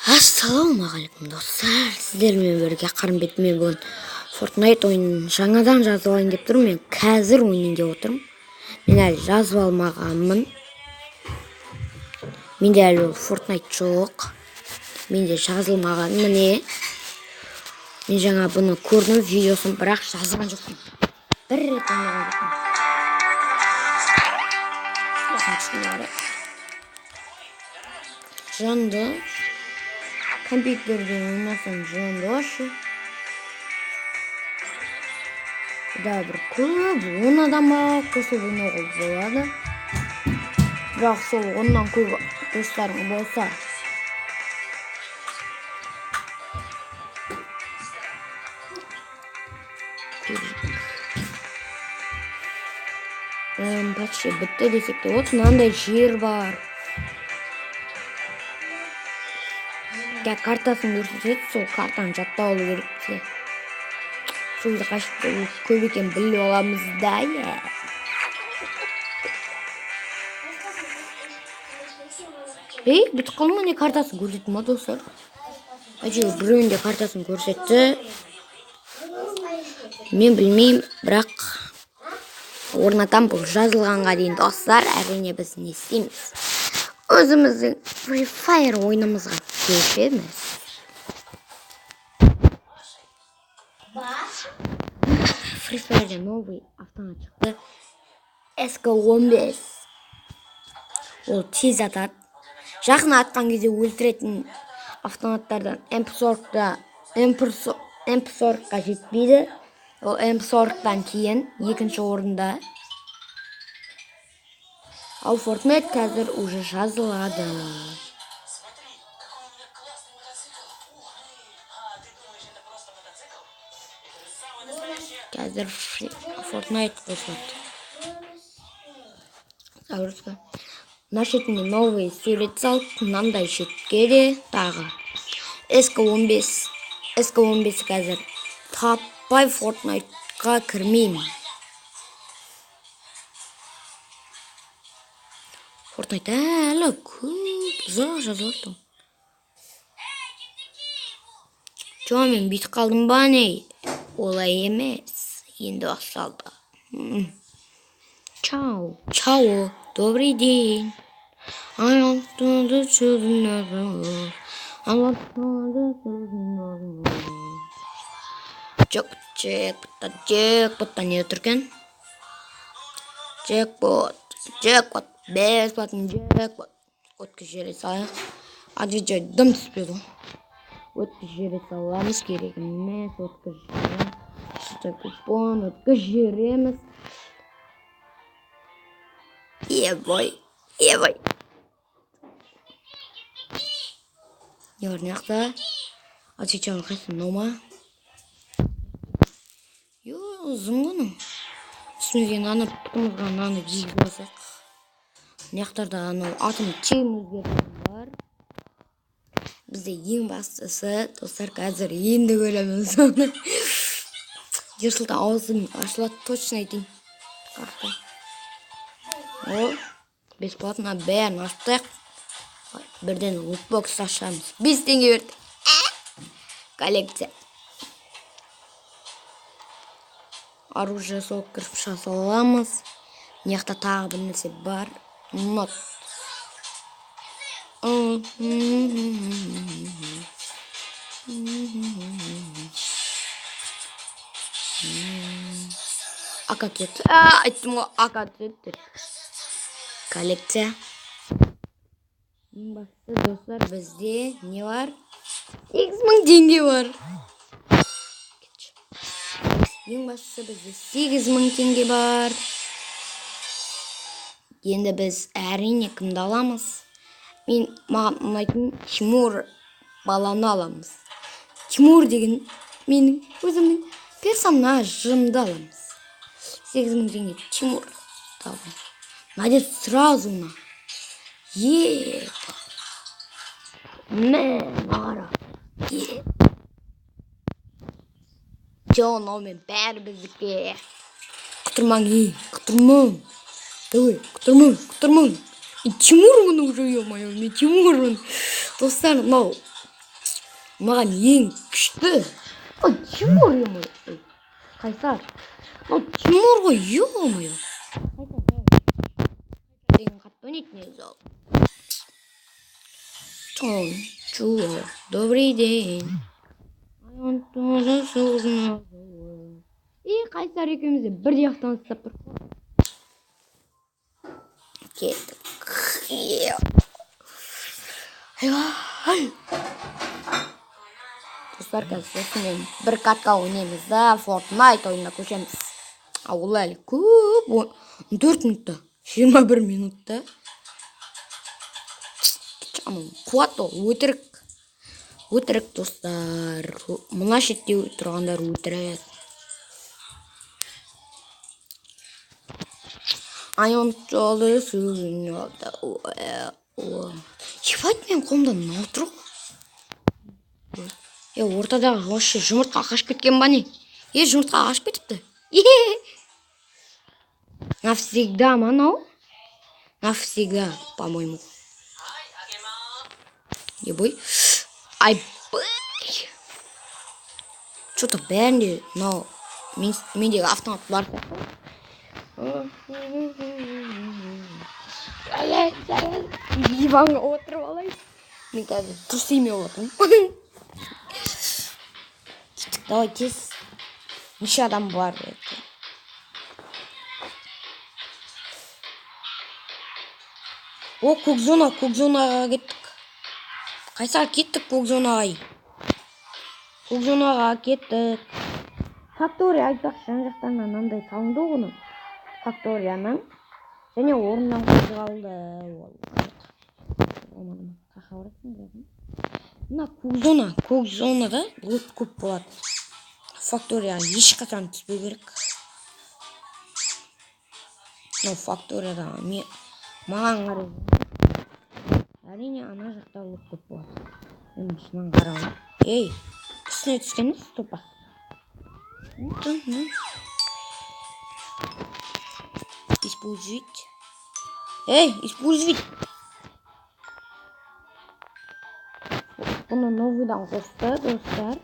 Ассалаумағалейкум достар, сіздермен бірге Қарымбет. Мен бүгін Fortnite ойынын жаңадан жазып алайын деп тұрмын. Мен қазір ойнайын деп отырмын. Мен әлі жазып алмағанмын. Менде әлі ол Fortnite жоқ. Менде жазылмаған. Міне, мен жаңа бұны көрдім видеосын, бірақ жазған жоқпын. Бір рет ойнаған жоқпын. Жанды компьютерде ойнасам жанды ашу. Да, бір көп 10 адамға қосылып ойнауға болады. Бірақ сол 10-нан көп достарың болса, почти бітті десек те, вот мынандай жер бар. Картасын көрсетеді, сол картаны жаттап алу керек бізге. Сөзді қашты көп екен біліп аламыз да. Бітіп қалды ма, не картасын көрсетті ма достар? Әйтеуір біреуінде картасын көрсетті. Мен білмеймін, бірақ орнатам. Бұл жазылғанға дейін достар, әрине біз не істейміз? Өзіміздің Free Fire ойнымызға көшеміз. Free Fire'де новый автомат шықты. SK15. Ол тез атады. Жақын атқан кезде өлтіретін автоматтардан MP40-ға жетпейді. Ол MP40-тан кейін екінші орында. Ал Fortnite қазір уже жазылады. Қазір Fortnite қосылады. Загрузка. Мына шетінде новый сурет салып, мынандай шетке де тағы SK15. SK15 қазір таппай Fortnite'ға кірмеймін. Fortnite әлі көп ұзақ жазылады. Жоқ, мен бүйтіп қалдым ба не? Олай емес. Енді басталды. Чао. Чао. Добрый день. Джекпотта не отыр екен? Джекпот. Бесплатный джекпот. Өткіз жере салайық. Адвиджай дым түспеді. Өткіз жере саламыз, керек емес. Өткіз жере. Шыта купон. Өткіз жереміз. Ебой. Не бар неқта? Отвечал қайсы нома. Ұзын ғыны. Үстімізге наны пұтымызға наны киіп болсақ. Неқтарда атым чейм өзгерген бар. Бізде ең бастысы, достар, қазір енді көреміз оны. Ерсілді аузым ашылады, точно айтайын. Ол бесплатно бәрін аштық. Бірден лутбокс ашамыз. 5 теңге берді. Коллекция. Оружие сол кіріп шасаламыз. Неқта тағы бір нәрсе бар. Нот. Ака кетті. Айттым ғой, ака кетті. Коллекция. Ең басты достар, бізде не бар? 8000 теңге бар. Ең бастысы бізде 8000 теңге бар. Енді біз әрине кімді аламыз? Маған ұнайтын Тимур баланы аламыз. Тимур деген менің өзімнің персонажымды аламыз. 8000 теңге Тимур. Надет сразу на. Мағара. Жономен бәрі біздікі. Құтырмаң. Давай, Тимур мұны уже, ё-моё, мен Тимурмын. Достар, мынау Маған ең күшті. Ой, Тимур ема. Қайсар. Ол Тимур ғой, ё-моё. Деген қатты ойнайды негізі ол. Чуо, добрый день. И Қайсар екеуміз де бірдей ақтан ұстап тұр. Кеттік. Достар, қазір осымен бір катка ойнаймыз да, Fortnite ойынына көшеміз. Ол әлі көп, 14 минутта, 21 минутта. Қуат ол, өтірік достар. Мына шетте тұрғандар өтірік. Айон жолы сүрін алды. Ебать, мен қолымда мынау тұр ғой. Ортадағы вообще жұмыртқа қашып кеткен ба не? Жұмыртқа қашып кетіпті. Навсегда мынау? Навсегда, по-моему. Ебой. Айбай. Что-то бәрінде мынау мендегі автомат бар. Диванға отырып алайын. Мен қазір дұрыс емей болатым. Давай тез. Неше адам бар. О, көк зонаға кеттік. Қайсар кеттік көк зонаға. Көк зонаға кеттік. Фактория айтпақ жан жақтан анандай салынды оны. Факторияның. Және орындан қозғалды. Мына көк зонада өрт көп болады. Факторияға ешқашан түспеу керек. Факторияда маған қарай. Әрине ана жақта өрт көп болады. Мен шынын қарауым. Үстіне түскені стопа. Использовать. Использовать. Бұны новыйдан қосты, достар.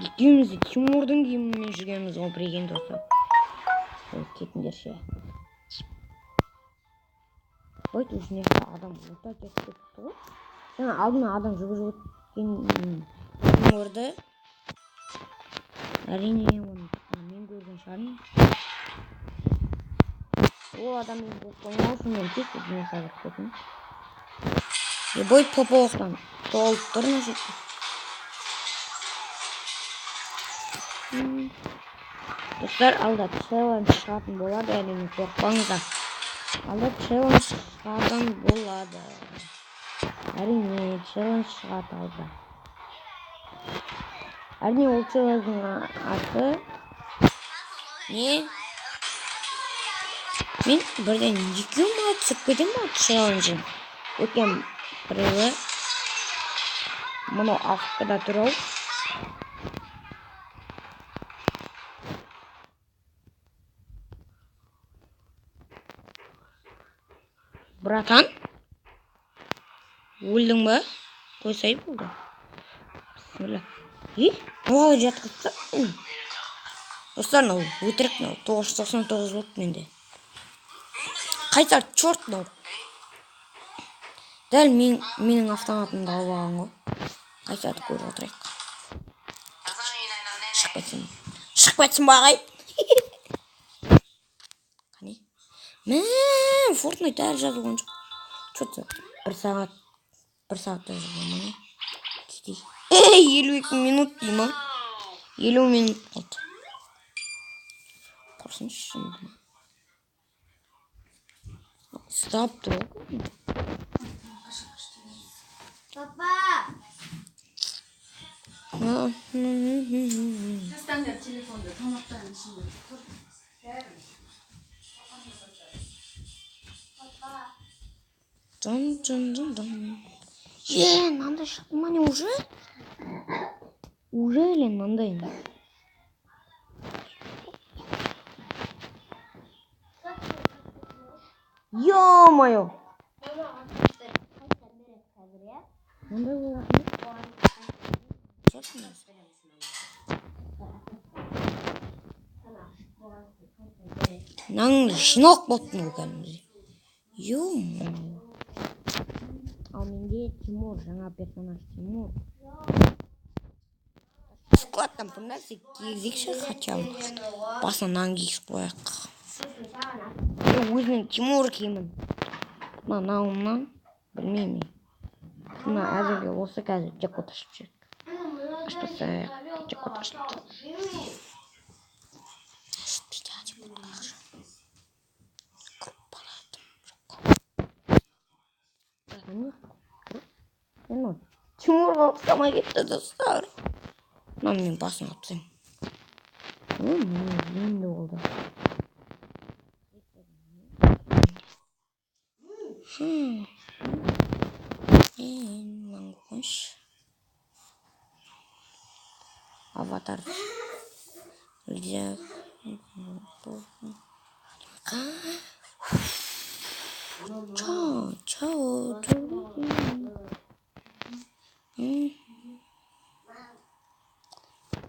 Екеумізді Тимурдың киімімен жүргеніміз ол біреген достар. Кетіңдер ше. Ой, өзіне адам ота кетіп кетті ғой. Жаңа алдына адам жүгіріп өткен Тимурды. Әрине оны мен көрген шығармын. Ол адаммен қоймау үшін мен тек өзіне қазір көтім. Ебой поповықтан толып тұр ма жетті. Достар, алда челлендж шығатын болады, әрине қорықпаңыздар. Алда челлендж шығатын болады. Әрине челлендж шығады алда. Әрине ол челлендждің аты не? Мен бірден екеуіме түсіп кетем ма челленджін? Өткен біреуі мұны аққыда тұрау. Братан, өлдің ба? Қойсай болды. Бісміллә. Оғалы жатқызды. Достар, өтірік 999 болды менде. Қайсар чорт нау. Дәл менің автоматымды алып алған ғой. Қайсарды көріп отырайық. Шығып кетсін бағай. Қане? Fortnite әлі жазылған жоқ. Что-то бір сағатта жазылған ма? 52 минут деймін. 50 минут болды. Құрсыншы шынды. Стоп тұр. Папа! Жастаңдар телефонды тамақтарын ішінде. Надо шықты ма не уже? Уже или надо? Ё-моё! Мындай болатын. Наңды жинақ болатын ол кәдімгідей. Ал менде Тимур, жаңа персонаж Тимур. Складтан бұл нәрсе кигізейікші хотя бы. Басына нан кигізіп қояйық. Өзінің Тимур киімін. Мынауымнан білмеймін. Мына әзірге осы қазір жек оташып жүрек. Аштасақ, жек оташып. Тимурға ұқсамай кетті достар. Мынаны мен басына тастаймын. Енді болды. Мынаны қойшы. Аватар. Чао.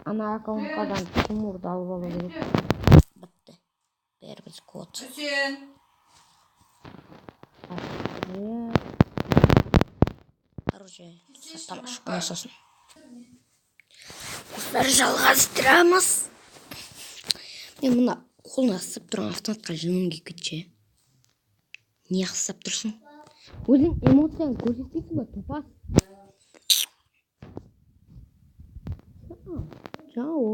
Ана аккаунттардан Тимурды алып алу керек. Бітті. Бәріміз код. Оружие. Сақтамаш. Оны сосын. Құстар жалғастырамыз. Мен мұна қолына қысып тұрған автоматқа жыным келіп кетші. Не қысып тұрсың? Өзің эмоцияны көрсетпейсің ба, топас? Чао.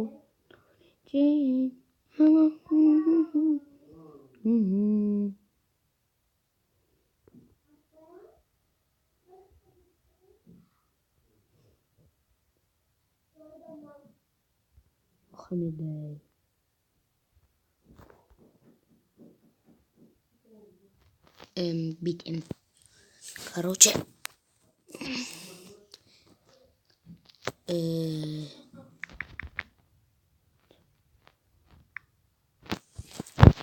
Хамидай. Битим. Короче.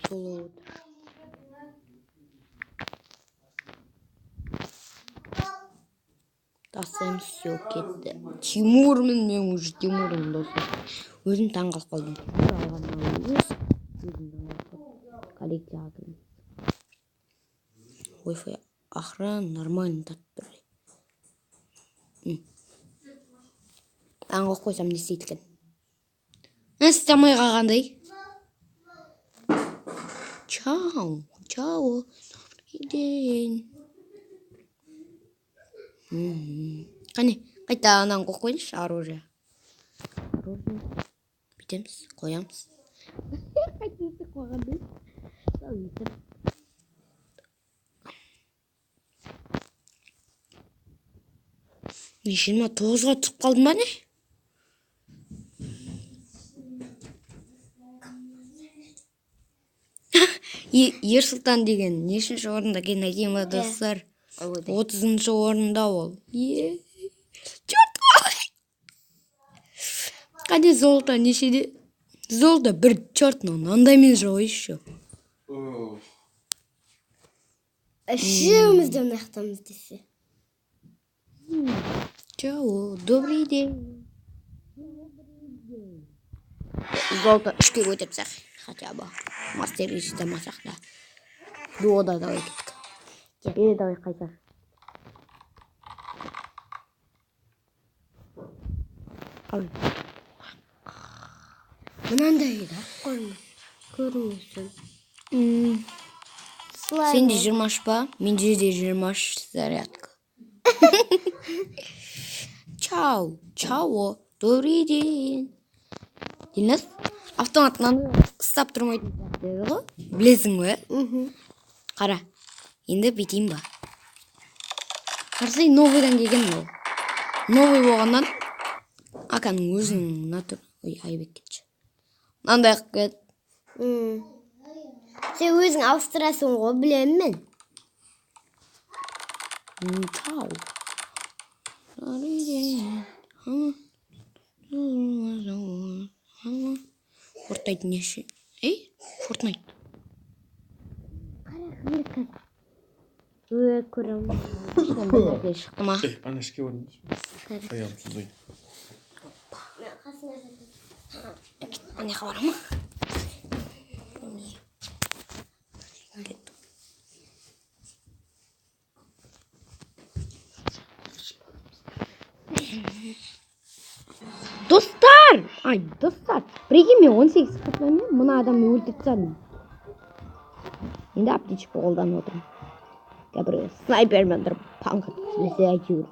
Солод. Тасым все кетті. Тимурмын мен уже Тимурмын достар. Өзім таң қалып қалдым. Коллекция алдым. Wi-Fi охрана нормально татты. Таң қалып қойсам не істейді екен? Істемей қалғандай. Чао. Иден. Қане, қайта анан қойып қойыңызшы оружие. Бітеміз, қоямыз. Қайтесі қойғандай. Не 29-ға түсіп қалдым ба не? Ерсұлтан деген нешінші орында екен айтайын ба достар? 30-шы орында ол. Қане золото нешеде? Золото бір чертно, андаймен жоқ еще. Үшеумізді нақтамыз десе. Чао, добрый день. Золото 3-ке көтерсек, хотя бы. Мастер жетемасақ та. Дуода давай кеттік. Давай қайтар. Мынандай да қойма. Көрмейсің. Сенде 20 па? Менде де 20 зарядка. Чао, добрый день. Дилназ, автоматынан ұстап тұрмайтын деді ғой? Білесің бе? Қара, енді бетейін ба? Қарсай новыйдан келген ол. Новый болғаннан аканың өзінің натур. Ой, айбек кетші. Мынандай қып кет. Сен өзің ауыстырасың ғой, білемін мен. Чао. Fortnite неше? Fortnite. Көрем. Шықты ма? Ана ішке орын. Аяғым сыздайды. Міне қабар ма? Достар, бірге мен 18 қытламен мұна адамды өлтіріп тастадым. Енді аптечка қолданып отырмын. Бір снайпермен тұрып панк атқызбесе әйтеуір.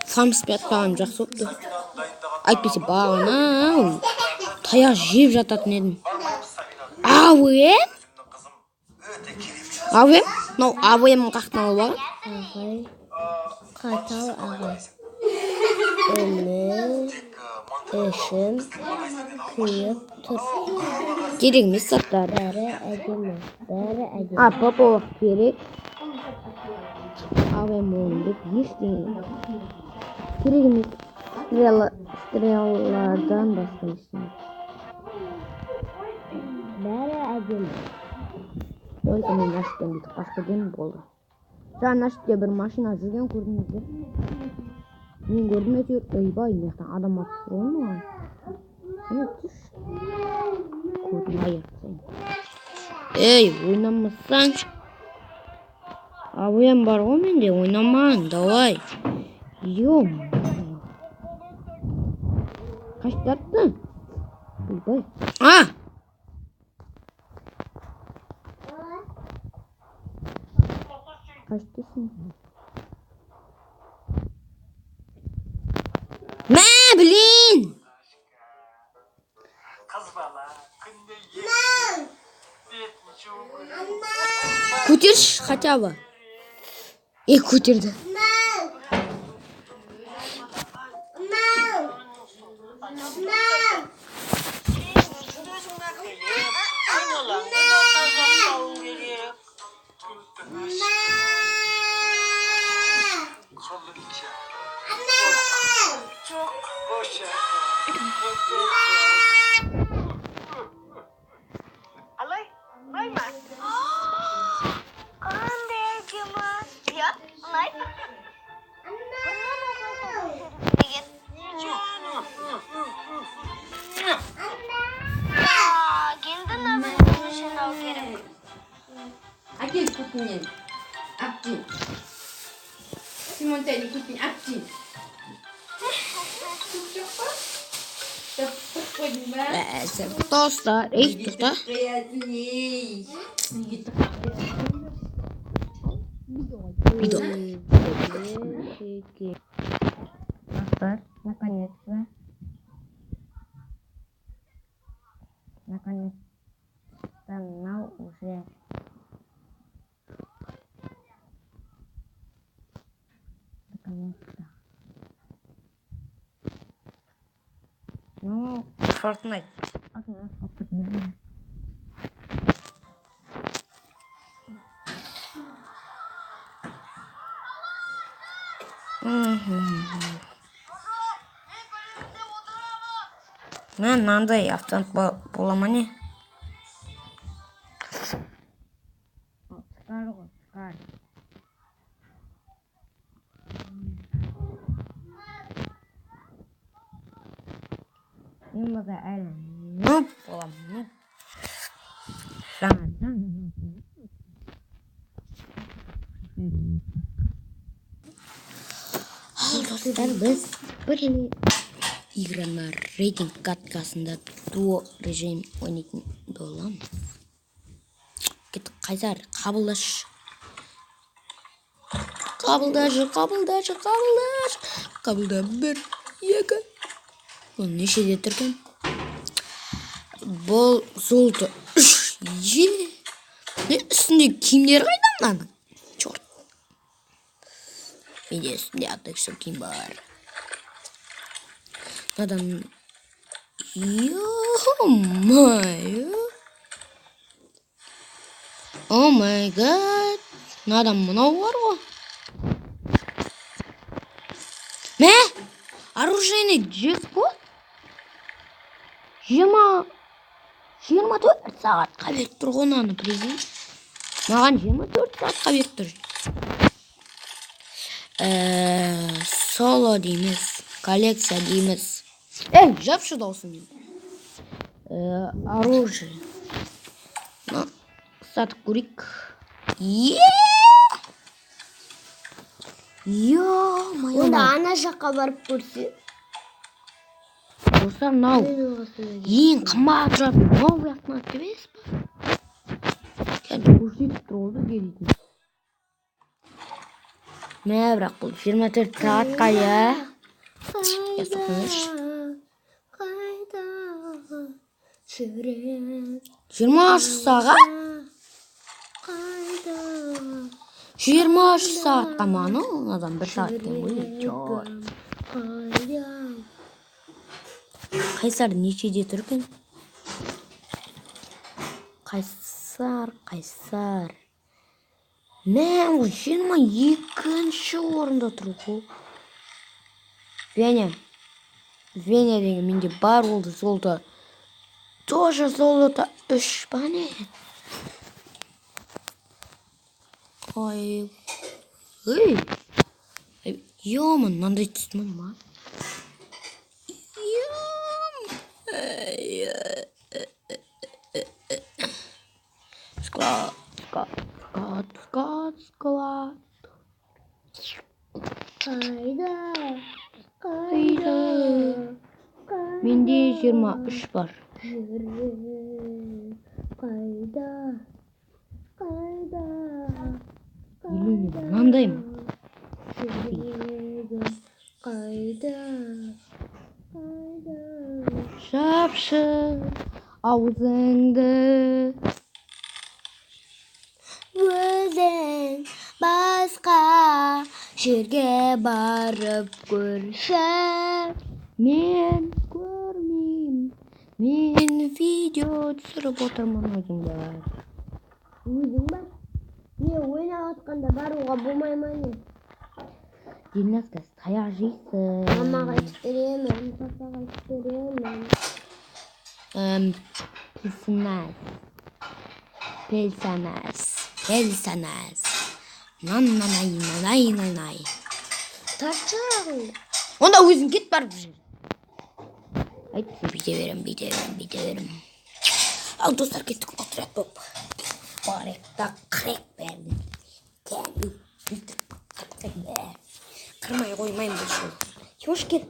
Сам спят бағым жақсы өтті. Әйтпесе бағана таяқ жеп жататын едім. Ауем? Мынау ауем қақтан алып алған? Ағай. Қатал ағай. Үні. Ішім. Күйіп тұр. Керек емес заттар. Бәрі әдемі. Поповық керек. Ауем болын деп ештеңе. Керек емес. Стрелалардан басқа ештеңе. Бәрі әдемі. Только мен ашыптен бүйтіп қашқа дем болды. Жаңа ашыпте бір машина жүрген көрдіңіздер. Мен көрдім әйтеуір. Ойбай, мынаяқтан адам атып тұр ғой маған. Міне түш. Көрдім аяқтан. Ей, ойнамасаңшы. Ауем бар ғой менде, ойнамаң, давай. Йом. Қаштатты? Ойбай. Қаштысың? Мә, блин! Көтерші, хотя бы. Көтерді. Әкел күтінен. Әптен. Симонтайны күтін әптен. Достар, тоқта. Видео. Достар, наконец-то. Канал уже. Наконец-то. Ну, Fortnite. Мен мынандай автомат бола ма не? Çıkar ғой, çıkar. Мен бізі әлі нұп болам, нұп. Достар, біз бір играны рейтинг каткасында дуо режим ойнайтын боламыз. Кеттік, Қайсар, қабылдашы. Қабылда, 1, 2. Бұл нешеде тұрген? Бұл золото 3. Үстінде киімдер қайда мынаның? Чорт. Менде үстінде атекші киім бар. Надан... О май гад. Надан мынау бар ғой. Мә? Оружейный джекпот? 24 saatқа беріп тұр ғой мынаны президент. Маған 24 saatқа беріп тұр. Соло дейміз, коллекция дейміз. Жапшы даусын. Оружие. Сатып көрейік. Ё-моё. Онда ана жаққа барып көрсе. Достар, мынау ең қымбат тұратын новый автомат емес па? Кәдімгі көрсетіп тұр ғой бізге дейтін. Мә, бірақ бұл 24 saatқа Қайда жүрек 23 saat? қайда 23 saatқа маны адам 1 saat екен ғой. қайда Қайсар нешеде тұр екен? Қайсар. Мә, 22-ші орында тұр ғой. Веня деген менде бар болды золото. Тоже золото 3 ба не? Ой. Ё-мын, мынандай түстім ма? Склад. қайда Менде 23 бар. жүрек қайда Мынандай ма? жүрегім қайда Жапшы аузыңды. өзің басқа жерге барып көрші. Мен көрмеймін. Мен видео түсіріп отырмын өзімді. Өзің ба? Не ойнап атқанда баруға болмай ма не? Династас таяқ жейсің. Мамаға айтып беремін, папаға айтып беремін. Пелсанас. Нанай. Тартшағың. Онда өзің кет барып жүр. Айтты, бүйте берем. Ал достар, кеттік отряд боп. Баректа қырек берді. Кәлі бүйтіп қыртық бәр. Қырмай қоймайым бұл шол. Тимош, кел.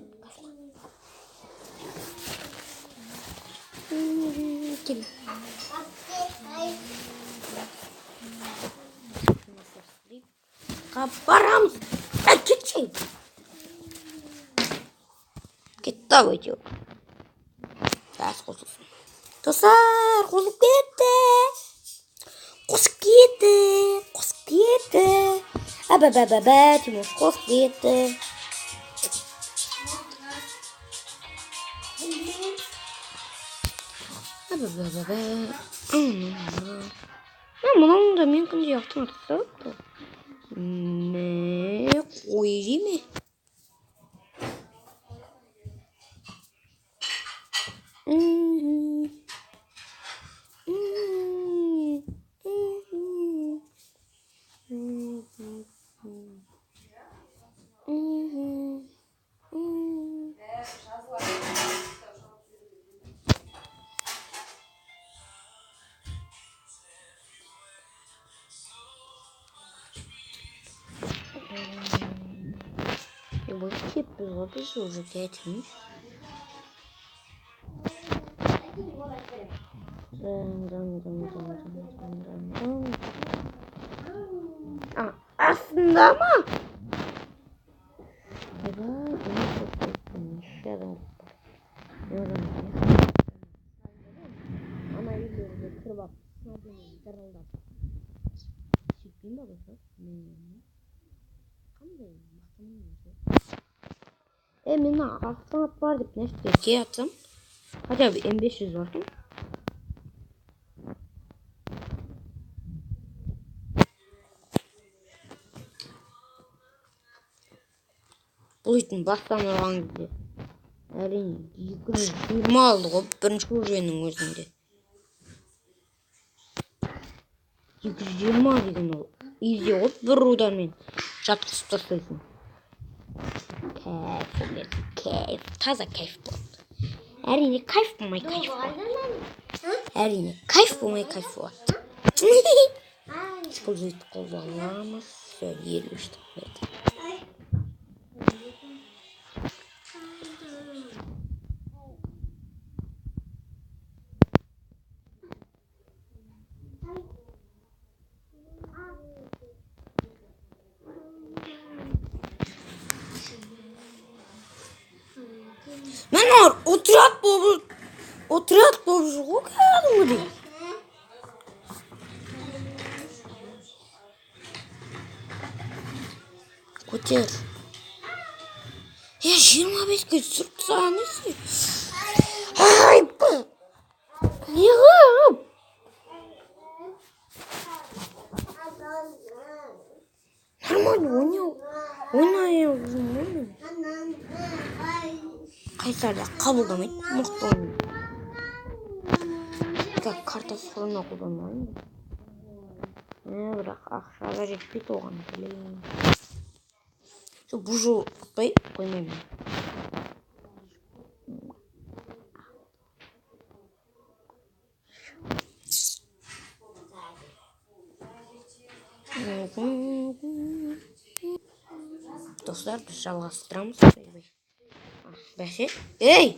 Кел. Барамыз. Кетші. Кетті ау әйтеуір. Тәс қосылсын. Достар, қосып кетті. Әбәбәбәбә, Тимош қосып кетті. Әбәбәбәбә. Мұның да мен күнде яқтың атысы. Не қой жеме? Вот типа запишу уже 5 минут. Aslında ama. Ama yüzüğü kırbak. Мен автомат бар деп нәрсе кей атсам. Хотя бы М500 var. Бұл итін бастан ұрған кезде Әрине 220 алды ғой бірінші оружейінің өзінде. 220 деген ол изи ғой, бір удармен жатқызып тастайсың. Кайф болады, кайф, таза кайф болады. Әрине кайф болмай кайф болады. Әрине кайф болмай кайф болады. Используйте қолданамыз. Все, 50 штук берді. Мен отряд болып жүр ғой кәдімгідей. Көтер. 25-ке түсіріп саған несі? Ай, неғып? Нормально ойнай жүрмін. Қайсарда қабылдамайды, мықты ойын. Как картасы құрына қолданмайын. Бірақ ақшаға жетпейді оған, білейін. Бұл жол құтпай қоймаймын. Достар, біз жалғастырамыз. Бәсе? Ей!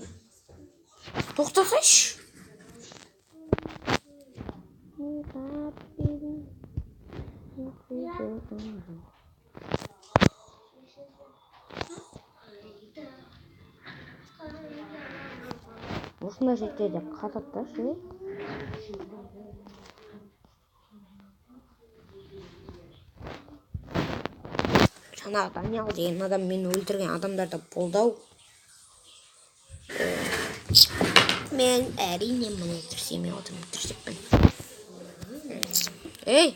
Тоқтасайшы! Осында жеткенде қататташы. Жаңағы Даниял деген адам мені өлтірген адамдарда болды ау. Мен әрине мұны өлтірсем өлтірсекпін. Ей!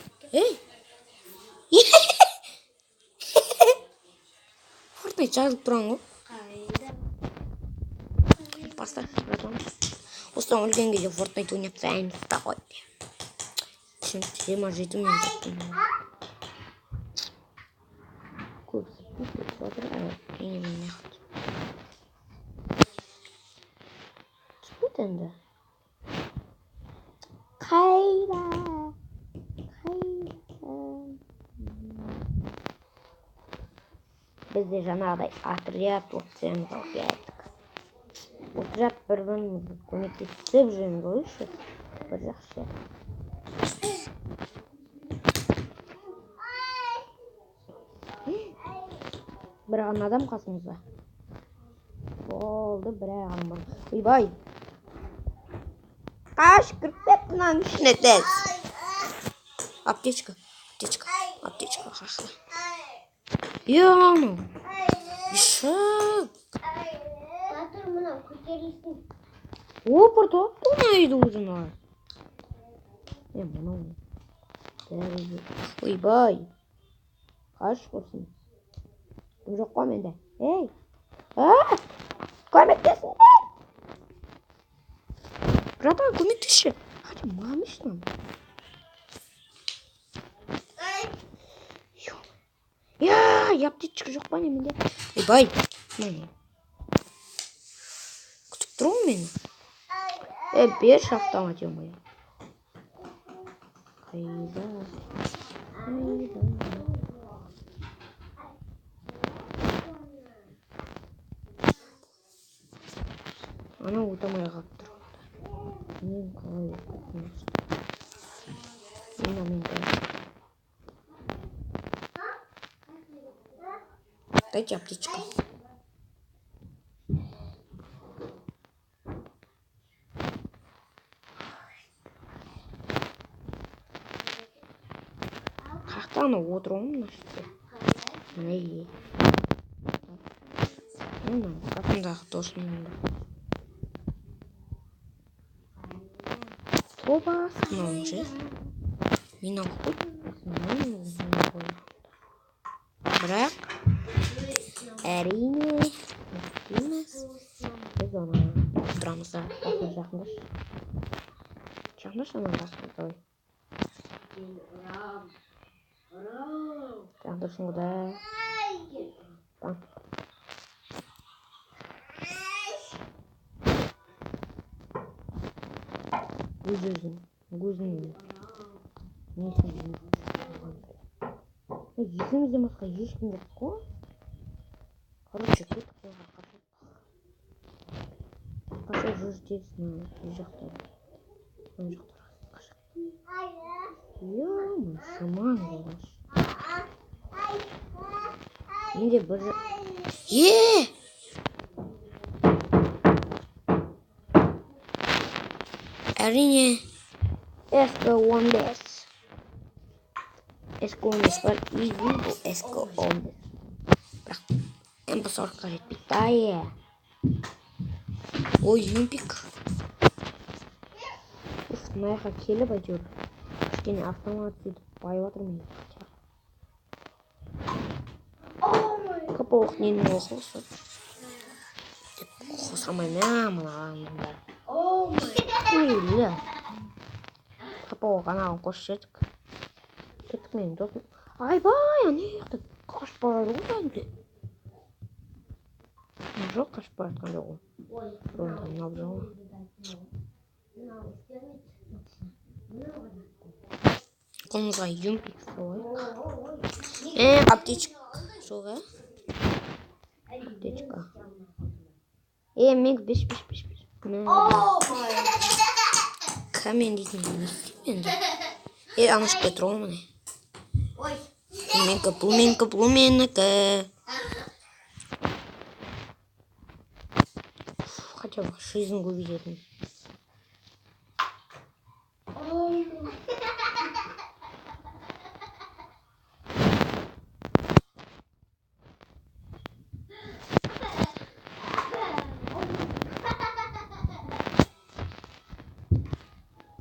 Fortnite жазылып тұрған ғой. Поставь, братан. Осыдан өлген кезде Fortnite ойнап сәйіміз да ғой. Түсініп, 27 мен жаттым. Көбісі бүйтіп отыр, әне мен неғат. Түспейді әнді. Қайда? Бізде жаңағыдай отряд опциямызға келдік. Отряд бір-бірімізді көмектесіп жүрміз ғой, бір жақсы. Бір ғана адам қасымызда. Болды, бір ағам бар. Ойбай! Қаш кірпеп мұнаның ішіне тез. Аптечка. Қақы. Яну! Ишак! Батыр мұнау көтерілсін. Опыр топты ойнайды өзіна. Мұнау. Ойбай! Қаш қосын. Жоқ қой менде. Ей! Көмектесін! Братан, көмектесші. Хотя мамышным. Аптечка жоқ па неменде? Ойбай! Күтіп тұр ғой мені. Берші автомат, ё-моё. Қайда? Ана ұтамай қалып тұр. Мен қалай өтіп. Дайте аптечку. Қақтаны отыруым нашты. Неге? Қасымдағы досымның. Тоба сынауым же. Мен алып қой. Бірақ әрине емес. оны тұрамыз да жақындаш ана басқа той жақындашың да өзінің екеумізден басқа ешкім жоқ қой. Короче, кеттік жолға қаша жүр тесін үй жақтан. Ой жақтар қаша. Ё-мо, шаман болаш. Менде бір әрине SK-15 SK-15 бар, easy бұл SK-15 бірақ MP40-қа жетпейді. Ой, юмпик мына жаққа келіп әйтеуір кішкене автомат сөйтіп байып жатырмын. Қапалық ненің оқылысы деп қосамаймын мынағанның бәрі. Қапалық анағын қосып жеттік. Кеттік менің досым. Айбай, анеқті қашып барады ғой әнде. Жоқ, қашып баратқан жоқ ол. Ронда мынау жоқ. Қолымызға юмпик салайық. Аптечка. Соға. Аптечка. Мен беш. Камен дейтін не істеймін енді? Ана шықпай тұр ғой міне. Бұл менікі. Хотя бы жизнь көбейтетін.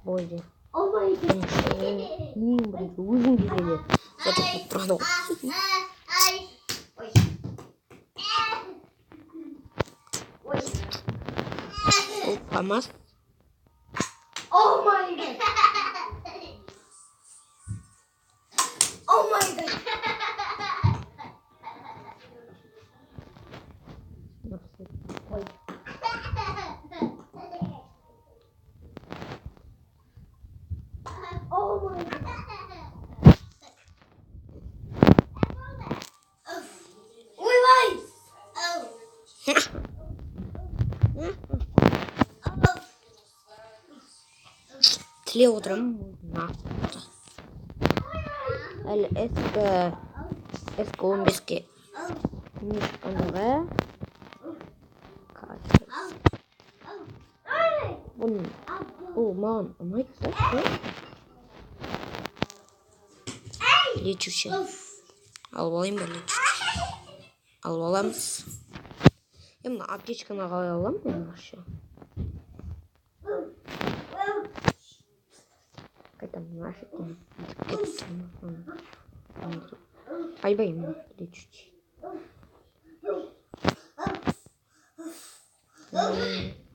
Бойде. Ең бірінші өзің кезелі. Зачет болып тұрады ғой. Ол КамАЗ. Тіле отырамын. Әлі SK-15-ке не шыққандығы бұл маған ұнайды. Лечуші алып алайын ба? Лечуші алып аламыз. Мына аптечканы қалай аламын мен вообще? Қайтам нафигтен кеттім. Айбай мен лечуші.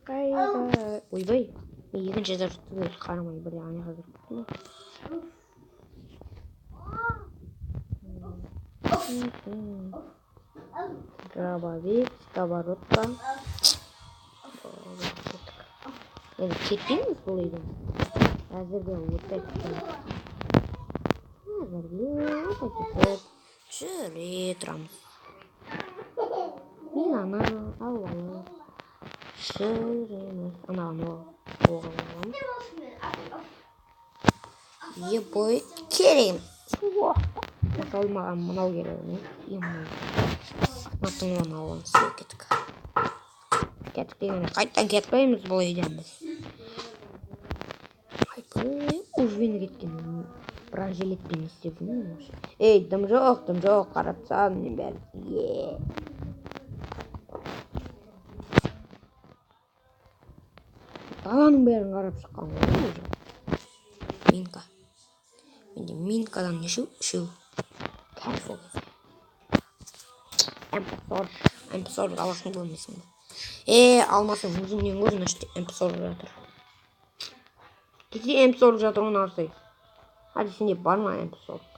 Қайда? Ойбай. Мен екінші жарты қарамай бірде анеға кіріп кеттім. Дробовик, сковородка. Енді кетпейміз бұл үйден. Әзірге өте кеткен. Жүре тұрамыз. Мен ана алып жүреміз. Анағын оғыл аламыз. Ебой керем. Мысалы маған мынау керем. Атыңнан аламыз. Кеттік. Кеттік дегенде қайттан кетпейміз бұл үйден біз. Ужвені кеткен. Бірақ желетпен істедім. Ей, дым жоқ, қаратсан не бәрі. Даланың бәрін қарап шыққан ғой. Минка. Менде минкадан нешеу? Үшеу. MP40 аласың бөлмесің бе? Алмасың өзіңнен көрін ашты эмп соғып жатыр. Кете эмп соғып жатыр оны арсай. Hadi сенде барма эмп соғып.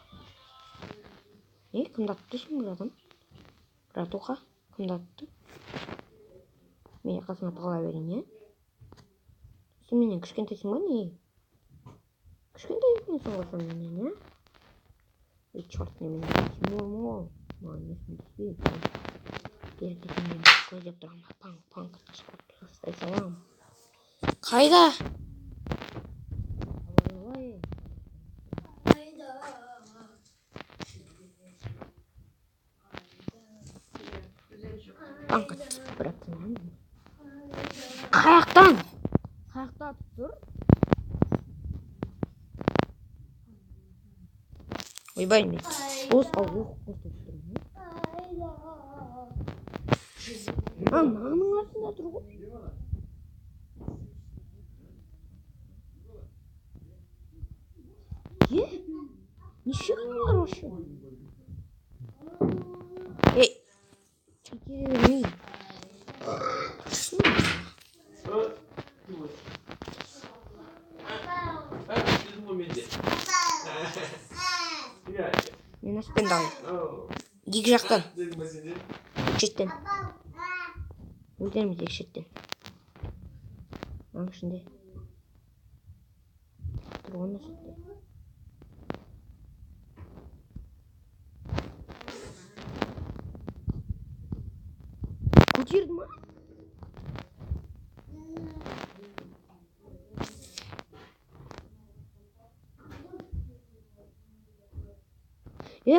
Кімді атты сен бір адам? Братуха, кімді атты? Мен қасыңа тығыла берейін, Сен менен кішкентайсың ба не? Кішкентай екенсің ғой сен менен, Черт немен мол. Маған есім түспейді. Мен көздеп тұрған панк тастай салам. Қайда? Панк братан. Қаяқтан тұр? Ойбай мен. Маманың артында тұр ғой. Неше күнлер вообще? Çekil beni. Мен аспен дайын. Екі жақтан. Шеттен. Өздеріміз екі шеттен. Аң ішінде. Тұрғаны шетте. Көтерді ма?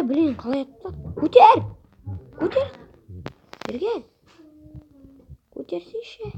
Блин, қалай атты? Көтер! Бергел! Көтерсейші.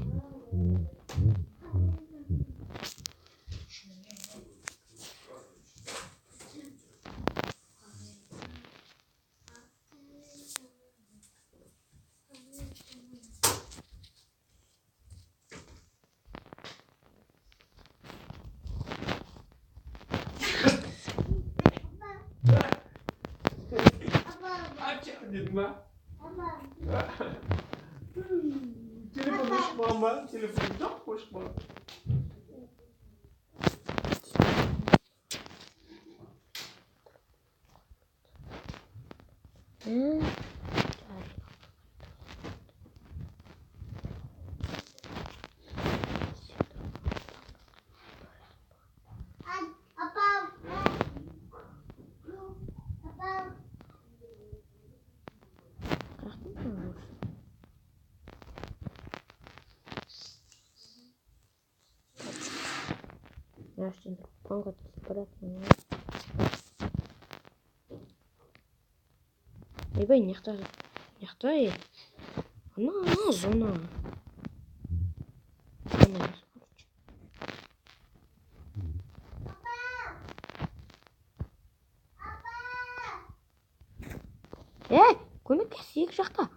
Telefon hoş mama. Telefon çok hoş mama. Яшчен панк братан. Ойбай, нехта. Ана зона. Көмектес екі жақта.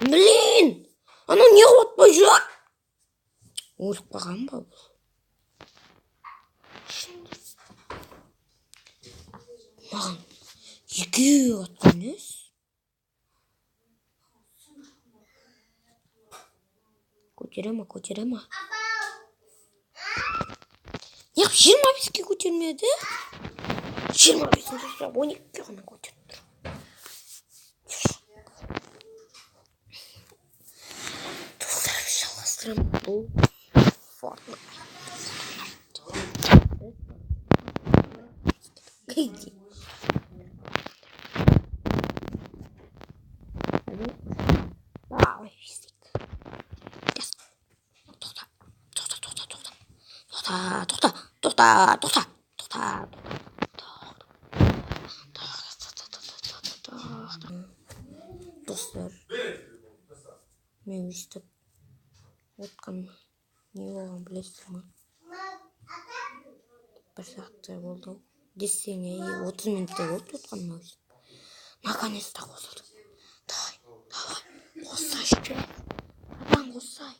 Блин! Ана не отпай жүр? Өліп қалған ба бұл? Маған екеу отқан ес? Көтерема. Неғып 25-ке көтермеді? 25-ке сұрап 12-ке ғана көтерді. Бұл Fortnite. Кейді. Бауы физик. Тоқта. Достар. Мен өстіп отқан не болған білесің ма? Бір сағаттай болды. Десең 30 минуттай болды отқанына өзім. Наконец-то қосылды. Давай. Қоссайшы. Апаң қоссай.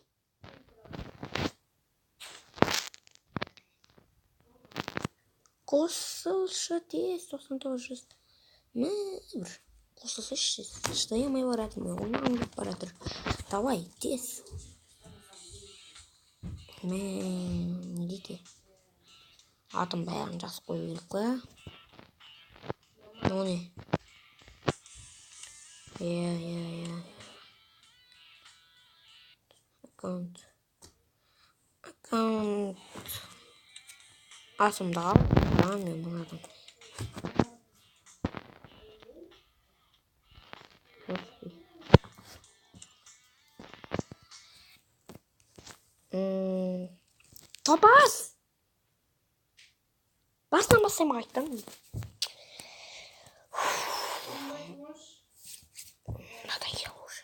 Қосылшы тез 99 бір қосылсайшы тез. Шыдай алмай баратырмын, ойнағым келіп баратыр. Давай, тез. Не дейді? Атым бәрін жазып қою керек па? О не? Аккаунт. Атымды ал. Мен бұнадым. Топас! Басынан бастаймын қайттым. Надоело уже.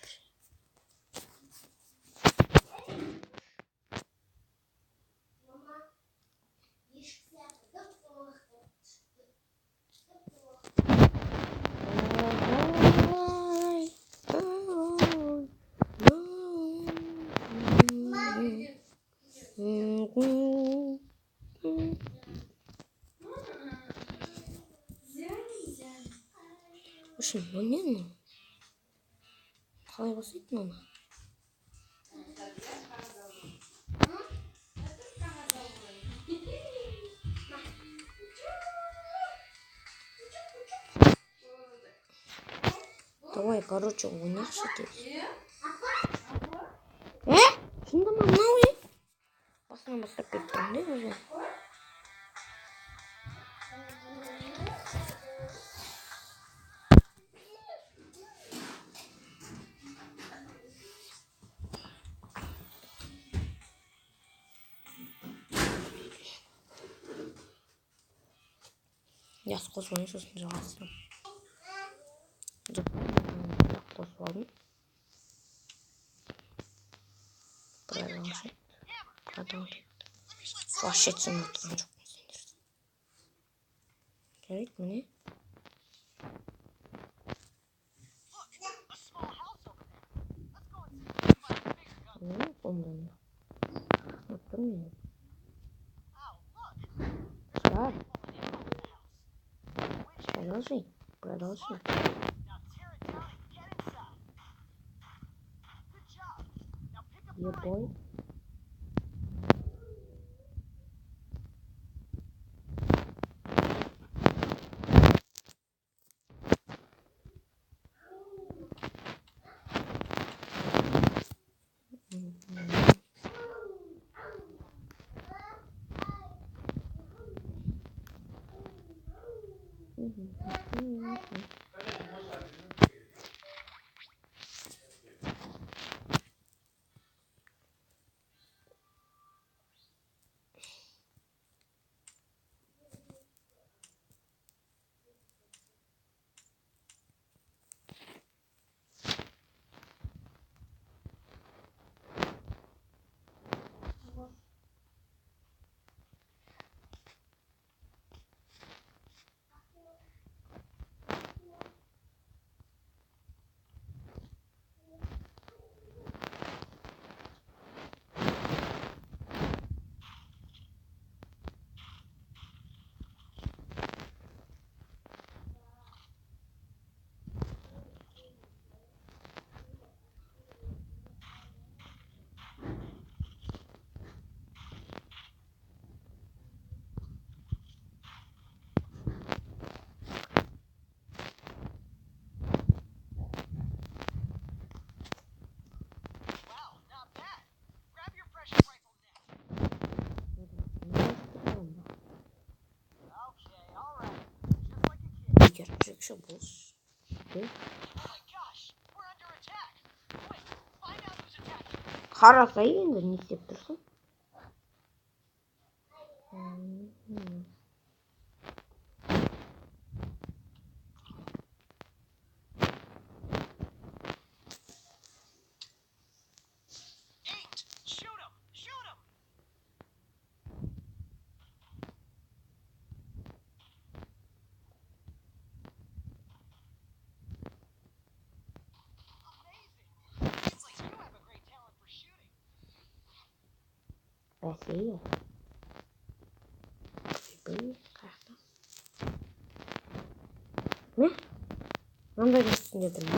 Слушай, моментно. Қалай басайды мама? Давай, короче, ойнақшы тез. Шында ма мынау не? Басынан бастап кеттім де уже. Яс қосып сосын жалғастырамын. Қосып алдым. Продолжить. Вообще цену тұрған жоқпын сендер. Жарайды міне. Помню. Например. Шар. Продолжи. Ебой. Gerçek boss. Қараса енді не істеп тұрсың? Россия. Грибы, карта. Ne? Anda gitsin dedim.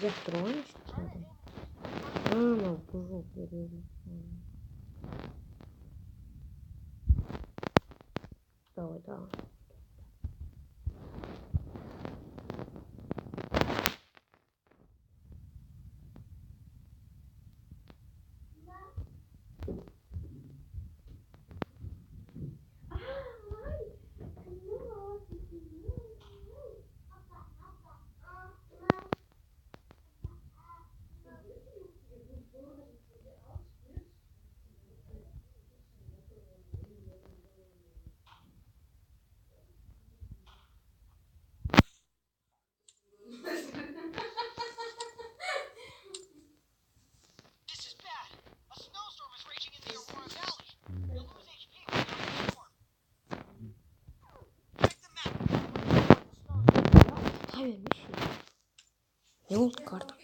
Yaptır o işte. Ama bu veriyorum. Давай, давай. Vermiş ya. Ne oldu kartı?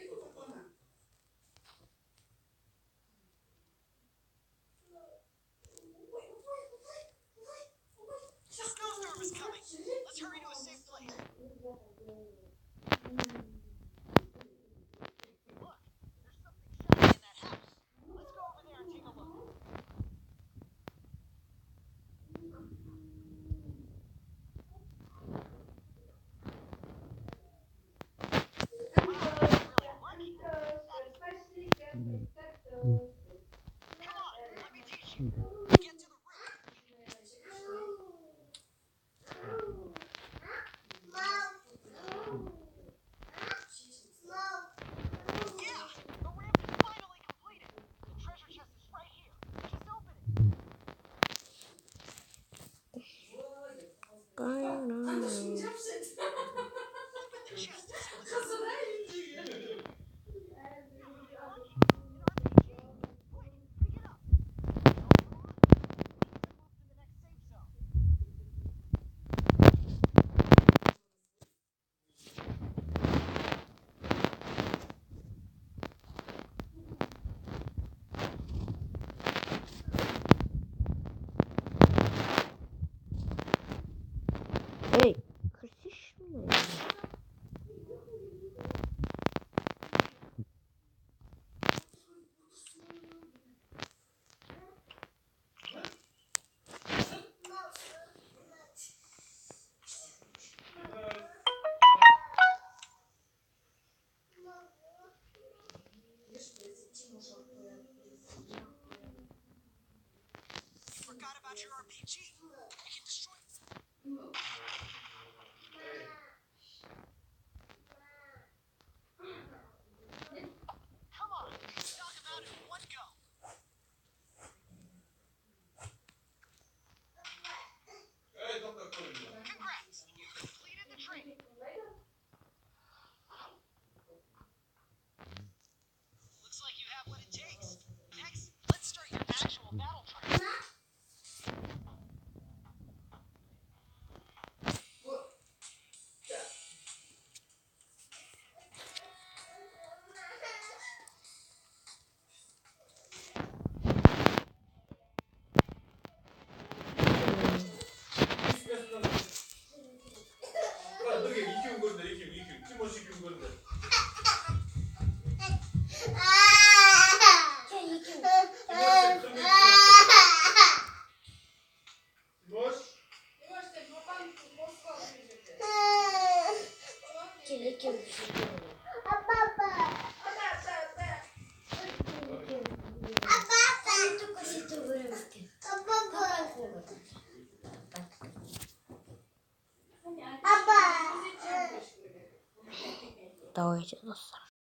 Эй, кричишь мне? Давайте, достар.